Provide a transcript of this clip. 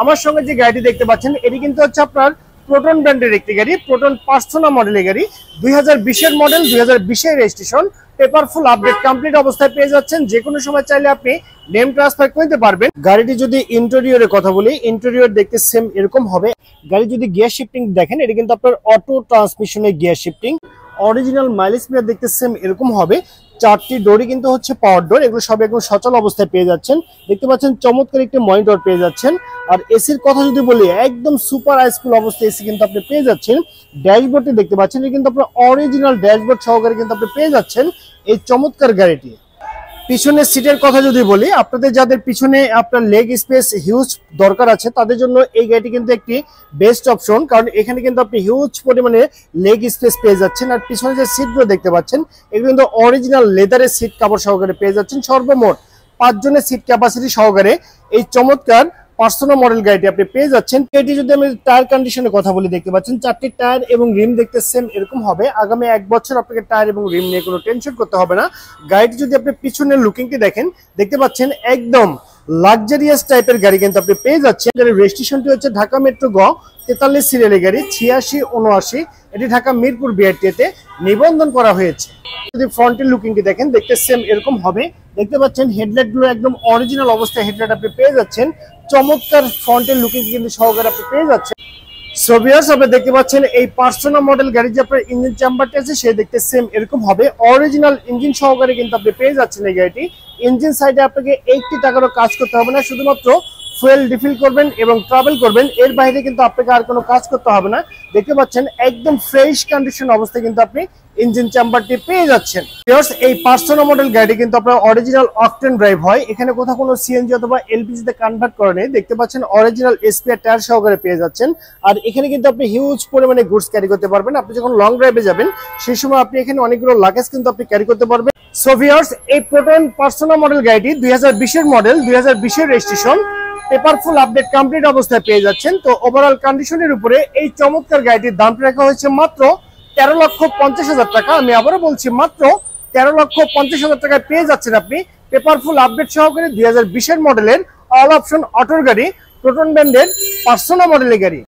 আমার সঙ্গে যে গাড়িটি দেখতে পাচ্ছেন এটি কিন্তু হচ্ছে আপনার প্রোটন ব্র্যান্ডের একটি গাড়ি, প্রোটন পার্সোনা মডেলের গাড়ি, 2020 মডেল, 2020 রেজিস্ট্রেশন, পেপারফুল আপডেট কমপ্লিট অবস্থায় পেয়ে যাচ্ছেন। যে কোনো সময় চাইলে আপনি নেম ট্রান্সফার করতে পারবেন। গাড়িটি যদি ইন্টেরিয়রের কথা বলি, ইন্টেরিয়র দেখতে সেম এরকম হবে। গাড়ি যদি গিয়ার শিফটিং দেখেন, এটা কিন্তু আপনার অটো ট্রান্সমিশনের gear shifting. Original mileage meter দেখতে সেম এরকম হবে। চারটি ডোরই কিন্তু হচ্ছে পাওয়ার ডোর, এগুলো সব একদম সচল অবস্থায় পেয়ে যাচ্ছেন। দেখতে পাচ্ছেন চমৎকার একটি মনিটর পেয়ে যাচ্ছেন। আর এসির কথা যদি বলি, একদম সুপার আইসফুল অবস্থায় এসি কিন্তু আপনি পেয়ে যাচ্ছেন। ড্যাশবোর্ডটি দেখতে পাচ্ছেন, এটা কিন্তু আপনার অরিজিনাল ড্যাশবোর্ড সহকারে কিন্তু আপনি পেয়ে যাচ্ছেন এই চমৎকার গাড়িটি। পিছনের সিটের কথা যদি বলি, আপনাদের যাদের পিছনে আপনার লেগ স্পেস হিউজ দরকার আছে তাদের জন্য এই গাড়িটি কিন্তু একটি বেস্ট অপশন, কারণ এখানে কিন্তু আপনি হিউজ পরিমাণে লেগ স্পেস পেয়ে যাচ্ছেন। আর পিছনে যে সিটগুলো দেখতে পাচ্ছেন এগুলো কিন্তু অরিজিনাল লেদারের সিট কাভার সহকারে পেয়ে যাচ্ছেন। সর্বমোট 5 জনের সিট ক্যাপাসিটি সহকারে এই চমৎকার পার্সোনা মডেল গাড়িটি আপনি পেয়ে যাচ্ছেন। এটি যদি আমি টায়ার কন্ডিশনের কথা বলি, দেখতে পাচ্ছেন 4টি টায়ার এবং রিম দেখতে সেম এরকম হবে। আগামী 1 বছর আপনাকে টায়ার এবং রিম নিয়ে কোনো টেনশন করতে হবে না। গাড়িটি যদি আপনি পিছনের লুকিংটি দেখেন, দেখতে পাচ্ছেন একদম লাক্সারিয়াস টাইপের গাড়ি কিন্তু আপনি পেয়ে যাচ্ছেন। গাড়ির রেজিস্ট্রেশনটি হচ্ছে ঢাকা মেট্রো গ 43 সিরিয়ালের গাড়ি, 8679। এটি ঢাকা মিরপুর বিআরটিতে নিবন্ধন করা হয়েছে। যদি ফ্রন্টের লুকিংটি দেখেন, দেখতে সেম এরকম হবে। দেখতে পাচ্ছেন হেডলাইট গুলো একদম অরিজিনাল অবস্থায় হেডলাইট আপনি পেয়ে যাচ্ছেন। চমৎকার ফ্রন্টের লুকিং কিন্তু সহকারে আপনি পেয়ে যাচ্ছেন। সো ভিউয়ার্স, আপনি দেখতে পাচ্ছেন এই পার্সোনা মডেল গাড়ি যে আপনার ইঞ্জিন চেম্বারটি আছে সে দেখতে সেম এরকম হবে। অরিজিনাল ইঞ্জিন সহকারে কিন্তু আপনি পেয়ে যাচ্ছেন এই গাড়িটি। ইঞ্জিন সাইডে আপনাকে 80 টাকারও কাজ করতে হবে না, শুধুমাত্র ফুয়েল রিফিল করবেন এবং ট্রাভেল করবেন, এর বাইরে কিন্তু আপনাকে আর কোনো কাজ করতে হবে না। দেখতে পাচ্ছেন একদম ফ্রেশ কন্ডিশন অবস্থায় কিন্তু আপনি ইঞ্জিন চেম্বারটি পেয়ে যাচ্ছেন। এই পার্সোনা মডেল গাড়ি কিন্তু আপনার অরিজিনাল অকটেন ড্রাইভ হয়, এখানে কোথাও কোনো সিএনজি অথবা এলপিজি তে কনভার্ট করে নেই। দেখতে পাচ্ছেন অরিজিনাল এসপিআর টায়ার সহকারে পেয়ে যাচ্ছেন। আর এখানে কিন্তু আপনি হিউজ পরিমাণে গুডস ক্যারি করতে পারবেন। আপনি যখন লং ড্রাইভে যাবেন সেই সময় আপনি এখানে অনেকগুলো লাগেজ কিন্তু আপনি ক্যারি করতে পারবেন। সো ভিউয়ার্স, এই প্রোটন পার্সোনা মডেল গাড়িটি 2020 মডেল, 2020 রেজিস্ট্রেশন, পেপারফুল আপডেট কমপ্লিট অবস্থায় পেয়ে যাচ্ছেন। তো ওভারঅল কন্ডিশনের উপরে এই চমৎকার গাড়িটির দাম রাখা হয়েছে মাত্র 13,50,000 টাকা। আমি আবারও বলছি, মাত্র 13,50,000 টাকায় পেয়ে যাচ্ছেন আপনি পেপারফুল আপডেট সহকারে 2020 মডেলের অল অপশন অটোর গাড়ি, প্রোটন ব্র্যান্ডের পার্সোনা মডেলের গাড়ি।